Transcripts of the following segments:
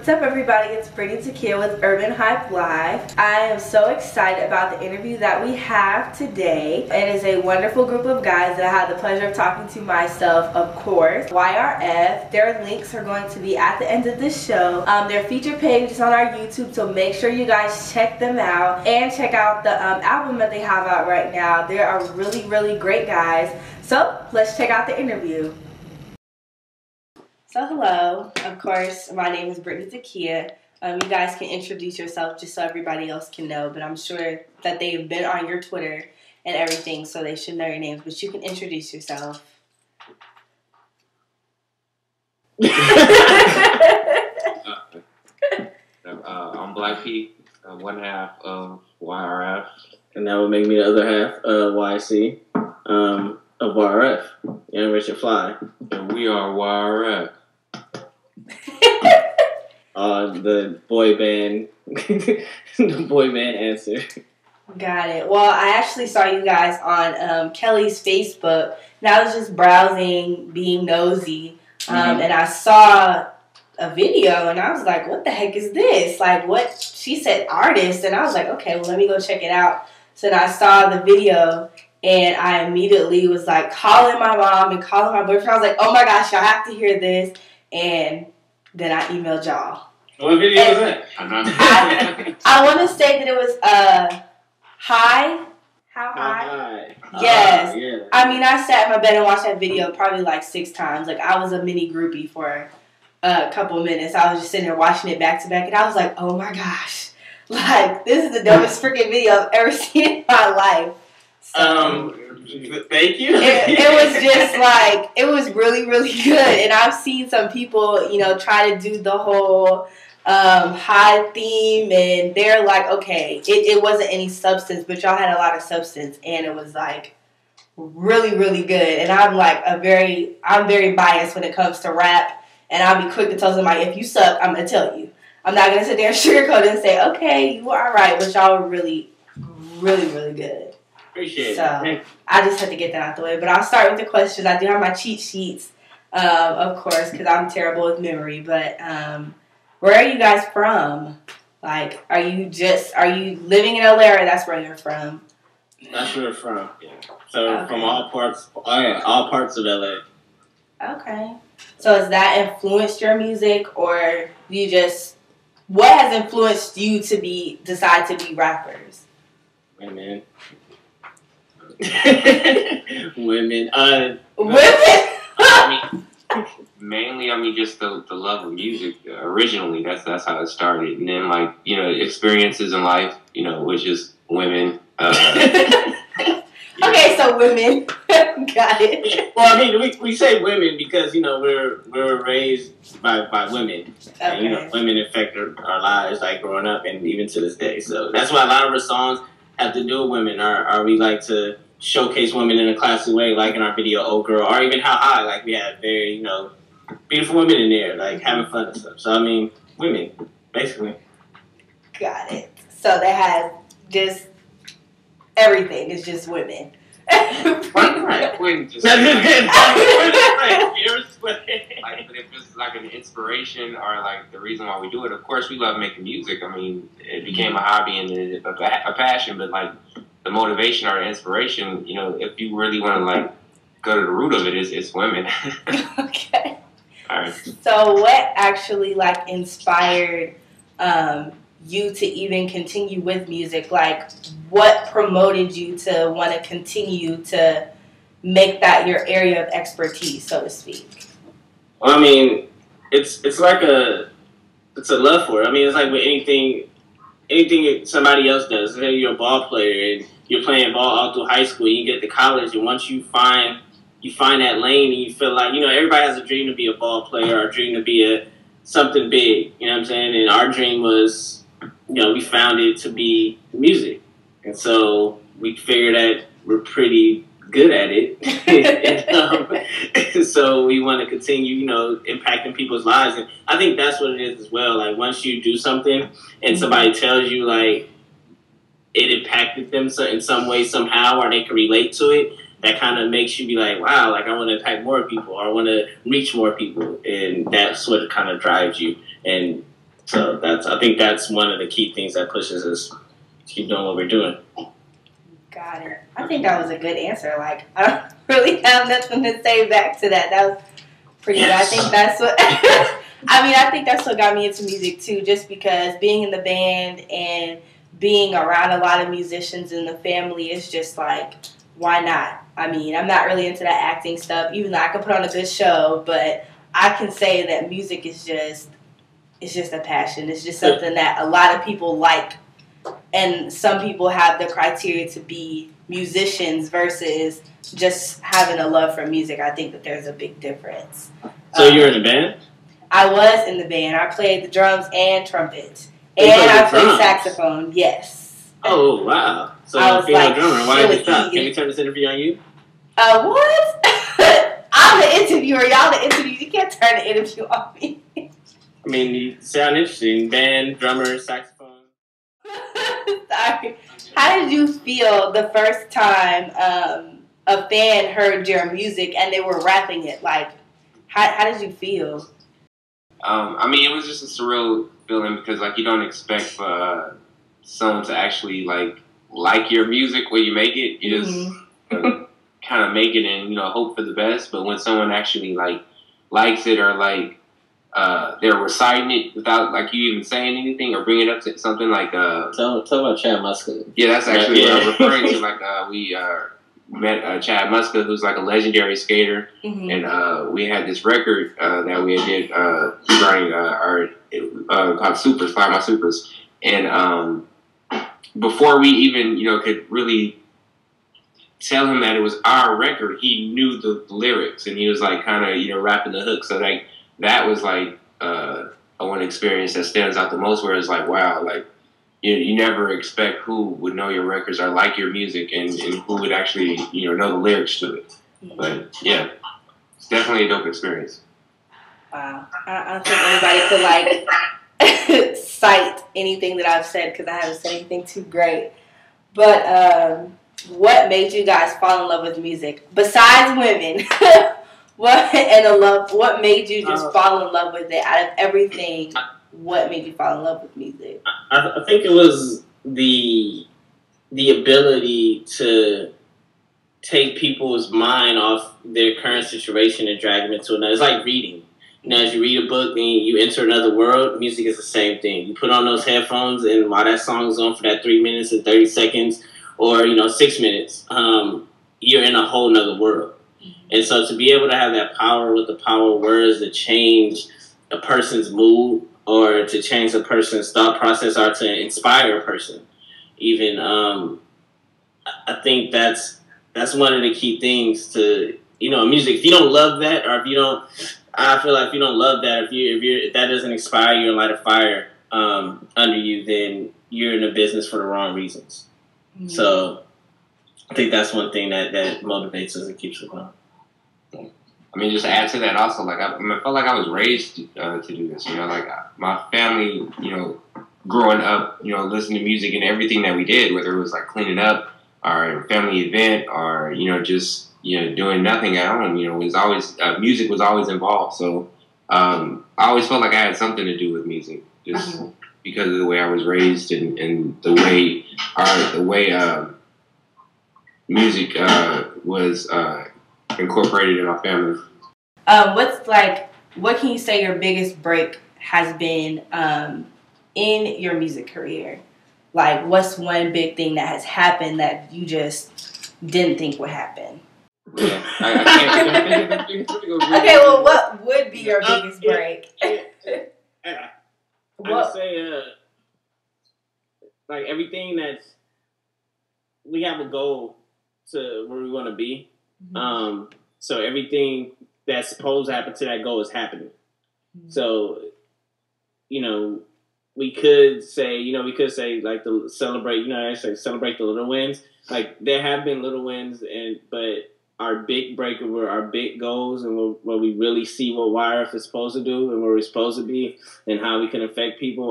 What's up, everybody? It's Brittany Takia with Urban Hype Live. I am so excited about the interview that we have today. It is a wonderful group of guys that I had the pleasure of talking to myself, of course. Y.R.F. Their links are going to be at the end of this show. Their feature page is on our YouTube, so make sure you guys check them out and check out the album that they have out right now. They are really, really great guys. So let's check out the interview. So hello, of course, my name is Brittany Takia. You guys can introduce yourself just so everybody else can know, but I'm sure that they've been on your Twitter and everything, so they should know your names, but you can introduce yourself. I'm Black P, one half of Y.R.F. And that would make me the other half of YC, of Y.R.F. Young Richard Fly. And we are Y.R.F. The boy band, the boy band answer. Got it. Well, I actually saw you guys on Kelly's Facebook, and I was just browsing, being nosy, and I saw a video, and I was like, what the heck is this? Like, what? She said artist, and I was like, okay, well, let me go check it out. So then I saw the video, and I immediately was like calling my mom and calling my boyfriend. I was like, oh my gosh, y'all have to hear this. And then I emailed y'all. What video was that? I want to say that it was High. How High? Yes. Yeah. I mean, I sat in my bed and watched that video probably like 6 times. Like, I was a mini groupie for a couple of minutes. I was just sitting there watching it back to back, and I was like, oh my gosh. Like, this is the dumbest freaking video I've ever seen in my life. So, thank you. It was just like, it was really, really good. And I've seen some people, you know, try to do the whole high theme, and they're like, okay, it wasn't any substance, but y'all had a lot of substance, and it was like really, really good. And I'm like I'm very biased when it comes to rap, and I'll be quick to tell somebody, if you suck, I'm gonna tell you. I'm not gonna sit there and sugarcoat it and say, okay, you are right, but y'all were really, really, really good. Appreciate so, it. I just had to get that out the way. But I'll start with the questions. I do have my cheat sheets, of course, because I'm terrible with memory. But where are you guys from? Like, are you living in LA, or that's where you're from? That's where we're from. Yeah. So okay. From all parts of LA. Okay. So has that influenced your music, or what has influenced you to decide to be rappers? Women. Women. Women? Mainly, just the love of music. Originally, that's how it started. And then, like, you know, experiences in life, you know, which is women. Okay, so women. Got it. Well, I mean, we say women because, you know, we're raised by women. Okay. And, you know, women affect our lives, like, growing up and even to this day. So that's why a lot of our songs have to do with women. Or we like to showcase women in a classy way, like in our video "Oh Girl," or even "How High." Like, we have very, you know, beautiful women in there, like having fun and stuff. So I mean, women, basically. Got it. So they have just everything is just women. Right. But if it's like an inspiration or like the reason why we do it, of course we love making music. I mean, it became a hobby and a passion, but like the motivation or the inspiration, you know, if you really want to like go to the root of it, it's women. Okay. All right. So what actually like inspired you to even continue with music? Like, what promoted you to want to continue to make that your area of expertise, so to speak? Well, I mean, it's like it's a love for it. I mean, it's like with anything somebody else does. Say you're a ball player and you're playing ball all through high school, you get to college, and once you find that lane, and you feel like, you know, everybody has a dream to be a ball player or a dream to be something big. You know what I'm saying? And our dream was, you know, we found it to be music, and so we figured that we're pretty good at it. And, so we want to continue, you know, impacting people's lives. And I think that's what it is as well. Like, once you do something and somebody tells you, like, it impacted them in some way, somehow, or they can relate to it, that kind of makes you be like, wow, like, I want to impact more people, or I want to reach more people. And that's what kind of drives you. And So I think that's one of the key things that pushes us to keep doing what we're doing. Got it. I think that was a good answer. Like, I don't really have nothing to say back to that. That was pretty good. I think that's what, I think that's what got me into music too, just because being in the band and being around a lot of musicians in the family is just like, why not? I mean, I'm not really into that acting stuff, even though I can put on a good show, but I can say that music is just, it's just a passion. It's just something that a lot of people like, and some people have the criteria to be musicians versus just having a love for music. I think that there's a big difference. So you're in a band? I was in the band. I played the drums and trumpet. And I played saxophone, yes. Oh, wow. So I was like, drummer. Why did you stop? Easy. Can we turn this interview on you? What? I'm the interviewer. Y'all the interview. You can't turn the interview on me. I mean, you sound interesting. Band, drummer, saxophone. Sorry. How did you feel the first time a fan heard your music and they were rapping it? Like, how did you feel? It was just a surreal feeling because, like, you don't expect someone to actually like your music when you make it. You just kind of make it and hope for the best. But when someone actually likes it or they're reciting it without you even saying anything or bringing it up to something like tell about Chad Muska. Yeah, that's actually what I'm referring to. We met Chad Muska, who's like a legendary skater, and we had this record that we did during our called Supers, Fly My Supers, and before we even could really tell him that it was our record, he knew the lyrics and he was kind of rapping the hook. So that was one experience that stands out the most, where it's wow, you never expect who would know your records or like your music and who would actually know the lyrics to it. But yeah, it's definitely a dope experience. Wow, I don't think anybody could cite anything that I've said because I haven't said anything too great. But what made you guys fall in love with music besides women? What made you just fall in love with it out of everything? What made you fall in love with music? I think it was the ability to take people's mind off their current situation and drag them into another. It's like reading. As you read a book and you enter another world, music is the same thing. You put on those headphones, and while that song is on for that 3 minutes and 30 seconds or 6 minutes, you're in a whole nother world. And so to be able to have that power with the power of words to change a person's mood or to change a person's thought process or to inspire a person, even, I think that's one of the key things to, music. If you don't love that, or if you don't, I feel like if you don't love that, if that doesn't inspire you and light a fire under you, then you're in the business for the wrong reasons. Mm-hmm. So I think that's one thing that motivates us and keeps us going. Just to add to that also, I felt like I was raised to do this. My family, growing up, listening to music and everything that we did, whether it was cleaning up or family event or just doing nothing at home, was always music was always involved. So I always felt like I had something to do with music, just because of the way I was raised and the way music was incorporated in our family. What can you say your biggest break has been in your music career? What's one big thing that has happened that you just didn't think would happen? Yeah, I can't. Okay, well, what would be your biggest break? I would say, everything that's, we have a goal to where we want to be. Mm-hmm. So everything that's supposed to happen to that goal is happening. Mm-hmm. So, we could say, to celebrate, celebrate the little wins. There have been little wins, but our big break, our big goals, and where we really see what Y.R.F is supposed to do and where we're supposed to be and how we can affect people,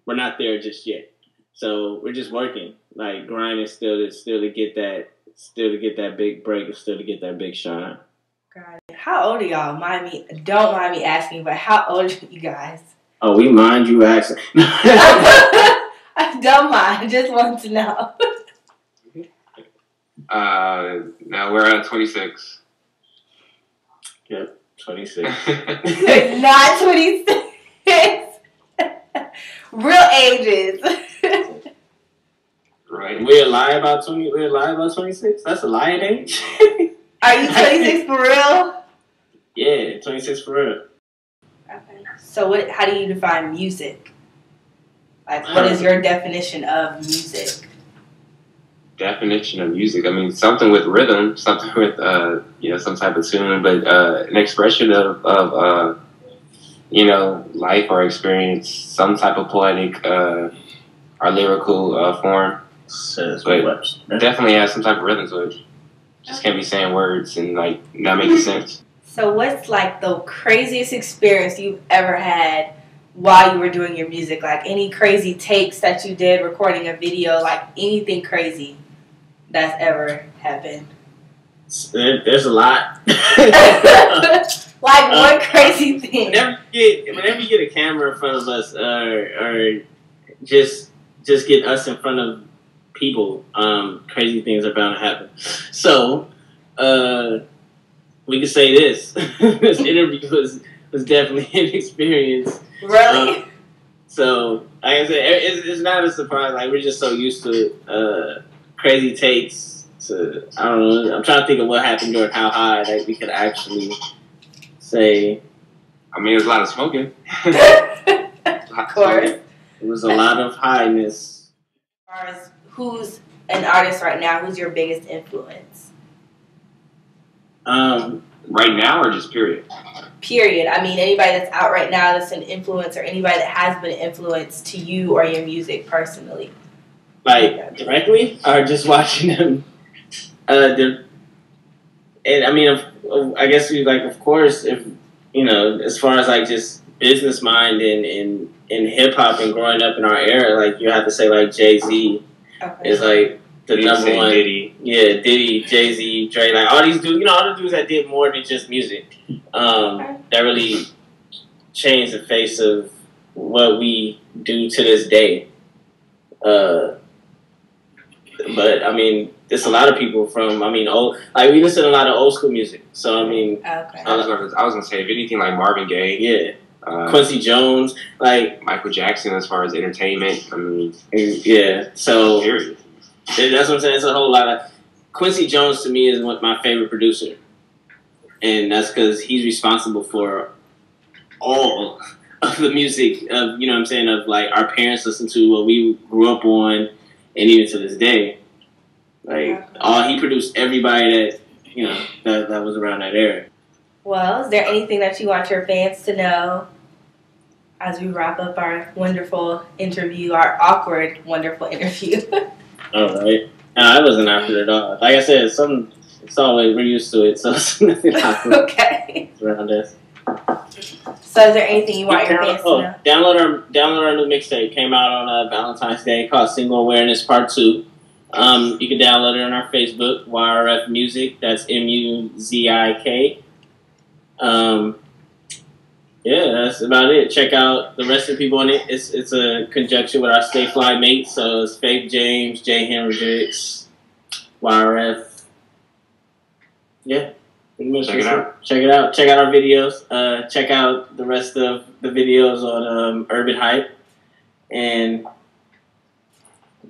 we're not there just yet. So we're just working, grinding still to get that big break and still to get that big shine. Got it. How old are y'all? Don't mind me asking, but how old are you guys? Oh, we mind you asking. I don't mind. I just want to know. Now we're at 26. Yep, 26. Not 26. Real ages. Right. We're lie about 20. We're lie about 26. That's a lying age. Are you 26 for real? Yeah, 26 for real. Okay. So what? How do you define music? Like, what is your definition of music? Definition of music. I mean, something with rhythm, something with some type of tune, but an expression of life or experience, some type of poetic or lyrical form. But definitely has some type of rhythm to it. Just can't be saying words and like not making sense. So what's like the craziest experience you've ever had while you were doing your music? Like any crazy takes that you did recording a video, like anything crazy that's ever happened? There's a lot. Like one crazy thing. Whenever you get a camera in front of us, or just get us in front of people, crazy things are bound to happen. So, we can say this: this interview was definitely an experience. Really? So, like I said, it's not a surprise. Like we're just so used to crazy takes. So I don't know. I'm trying to think of what happened during How High that we could actually say. I mean, there's a lot of smoking. Of course. It was a lot of highness. As far as who's an artist right now, who's your biggest influence? Right now or just period? Period. I mean, anybody that's out right now that's an influence, or anybody that has been an influence to you or your music personally. Like directly, or just watching them. And I mean, I guess we like, of course, if as far as like just business mind and hip hop and growing up in our era, like you have to say like Jay-Z is like the number one. Diddy. Yeah, Diddy, Jay-Z, Dre, like all these dudes, all the dudes that did more than just music. That really changed the face of what we do to this day. But I mean, there's a lot of people from. I mean, we listen to a lot of old school music. So I mean, okay. I was gonna say if anything like Marvin Gaye, yeah, Quincy Jones, like Michael Jackson, as far as entertainment. I mean, yeah. So period. That's what I'm saying. It's a whole lot of Quincy Jones to me is my favorite producer, and that's because he's responsible for all of the music of what I'm saying, of like our parents listened to, what we grew up on. And even to this day, like he produced everybody that was around that era. Well, is there anything that you want your fans to know as we wrap up our wonderful interview, our awkward, wonderful interview? All right. No, I wasn't awkward at all. Like I said, it's always, we're used to it, so it's nothing awkward. Okay. Around us. So is there anything you want your fans to know? Download our new mixtape. Came out on Valentine's Day, called Single Awareness Part 2. You can download it on our Facebook, Y.R.F Music. That's MUZIK. Yeah, that's about it. Check out the rest of the people on it. It's a conjunction with our Stay Fly mates. So it's Faith James, Jay Hendricks, Y.R.F. Yeah. Check it out. Check it out. Check out our videos. Check out the rest of the videos on Urban Hype. And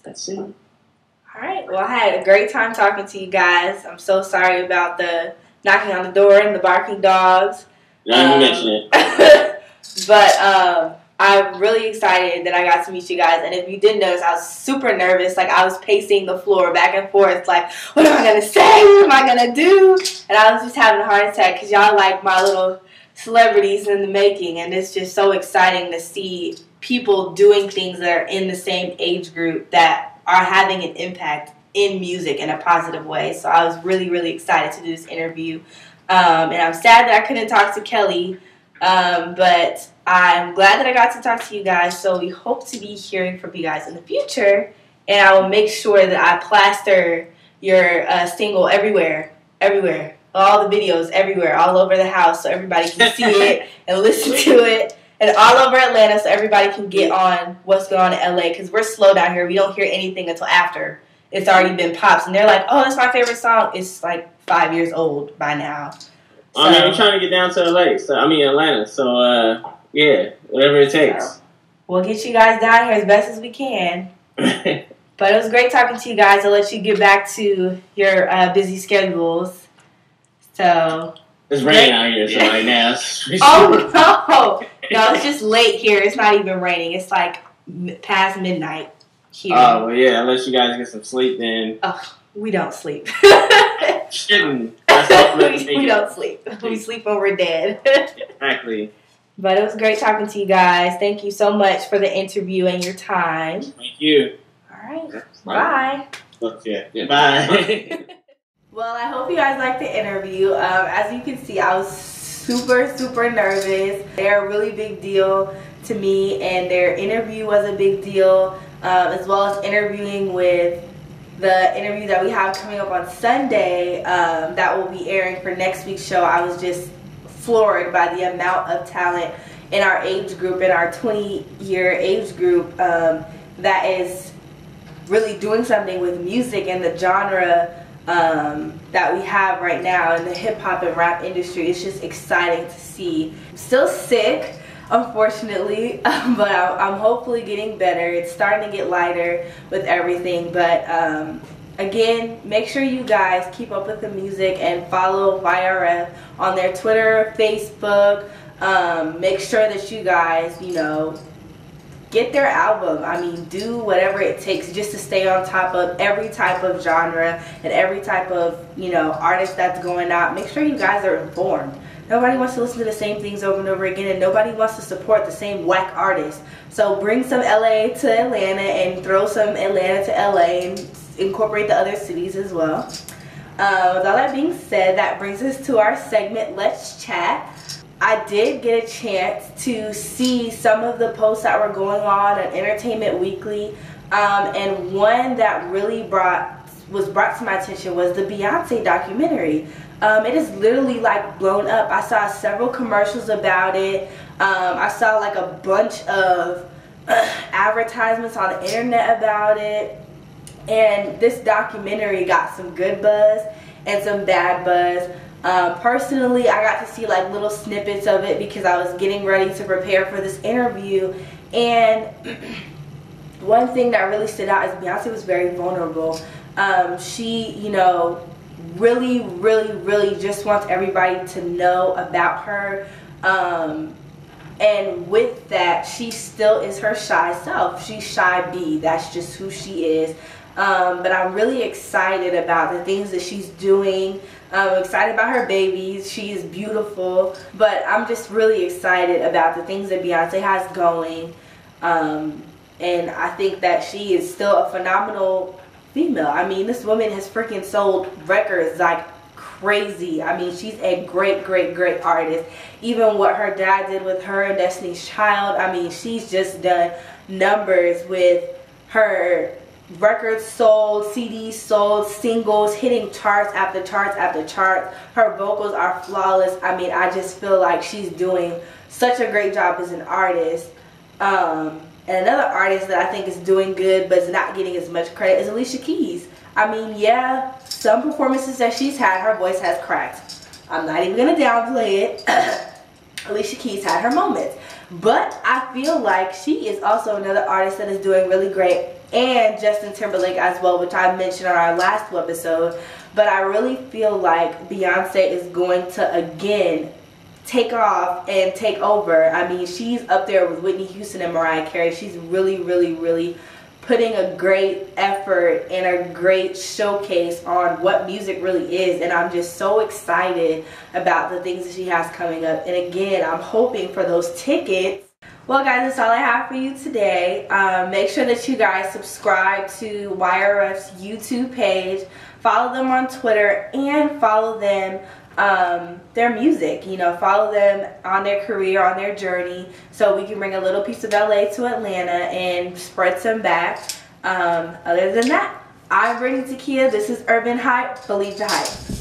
that's it. All right. Well, I had a great time talking to you guys. I'm so sorry about the knocking on the door and the barking dogs. Not even mention it. But I'm really excited that I got to meet you guys. And if you didn't notice, I was super nervous. Like, I was pacing the floor back and forth. Like, what am I going to say? What am I going to do? And I was just having a heart attack because y'all like my little celebrities in the making. And it's just so exciting to see people doing things that are in the same age group that are having an impact in music in a positive way. So I was really, really excited to do this interview. And I'm sad that I couldn't talk to Kelly. But I'm glad that I got to talk to you guys, so we hope to be hearing from you guys in the future, and I will make sure that I plaster your single everywhere, all the videos everywhere, all over the house, so everybody can see it and listen to it and all over Atlanta, so everybody can get on what's going on in LA, because we're slow down here. We don't hear anything until after it's already been popped, and they're like, "Oh, that's my favorite song." It's like 5 years old by now. So, I mean, we're trying to get down to LA. Atlanta. So yeah, whatever it takes. So we'll get you guys down here as best as we can. But it was great talking to you guys. I'll let you get back to your busy schedules. So it's raining out here, so right now. Oh no, it's just late here. It's not even raining. It's like past midnight here. Oh well, yeah. Unless you guys get some sleep, then we don't sleep. Shouldn't. We don't sleep. We sleep when we're dead. Exactly. But it was great talking to you guys. Thank you so much for the interview and your time. Thank you. All right. Bye. Okay. Yeah. Bye. Well, I hope you guys liked the interview. As you can see, I was super, super nervous. They're a really big deal to me, and their interview was a big deal, as well as interviewing with the interview that we have coming up on Sunday that will be airing for next week's show. I was just floored by the amount of talent in our age group, in our 20-year age group, that is really doing something with music and the genre that we have right now in the hip-hop and rap industry. It's just exciting to see. I'm still sick, unfortunately, but I'm hopefully getting better. It's starting to get lighter with everything, but again, make sure you guys keep up with the music and follow Y.R.F on their Twitter, Facebook. Make sure that you guys, get their album. I mean, do whatever it takes just to stay on top of every type of genre and every type of, artist that's going out. Make sure you guys are informed. Nobody wants to listen to the same things over and over again, and nobody wants to support the same whack artists. So bring some LA to Atlanta and throw some Atlanta to LA and incorporate the other cities as well. With all that being said, that brings us to our segment, Let's Chat. I did get a chance to see some of the posts that were going on Entertainment Weekly, and one that really was brought to my attention was the Beyonce documentary. It is literally like blown up. I saw several commercials about it. I saw like a bunch of advertisements on the internet about it, and this documentary got some good buzz and some bad buzz. Personally, I got to see like little snippets of it because I was getting ready to prepare for this interview, and one thing that really stood out is Beyonce was very vulnerable. She, really, really, really just wants everybody to know about her, and with that, she still is her shy self. She's shy B. That's just who she is. But I'm really excited about the things that she's doing. I'm excited about her babies. She is beautiful. But I'm just really excited about the things that Beyonce has going. And I think that she is still a phenomenal female. I mean, this woman has freaking sold records like crazy. I mean, she's a great, great, great artist. Even what her dad did with her and Destiny's Child, I mean, she's just done numbers with her records sold, CDs sold, singles, hitting charts after charts after charts. Her vocals are flawless. I mean, I just feel like she's doing such a great job as an artist. And another artist that I think is doing good but is not getting as much credit is Alicia Keys. I mean, yeah, some performances that she's had, her voice has cracked. I'm not even going to downplay it. Alicia Keys had her moments. But I feel like she is also another artist that is doing really great. And Justin Timberlake as well, which I mentioned on our last episode. But I really feel like Beyonce is going to, again, take off and take over. I mean, she's up there with Whitney Houston and Mariah Carey. She's really, really, really putting a great effort and a great showcase on what music really is. And I'm just so excited about the things that she has coming up. And again, I'm hoping for those tickets. Well, guys, that's all I have for you today. Make sure that you guys subscribe to Y.R.F's YouTube page, follow them on Twitter, and follow them, their music. Follow them on their career, on their journey, so we can bring a little piece of LA to Atlanta and spread some back. Other than that, I'm Brittany Takia. This is Urban Hype. Believe the hype.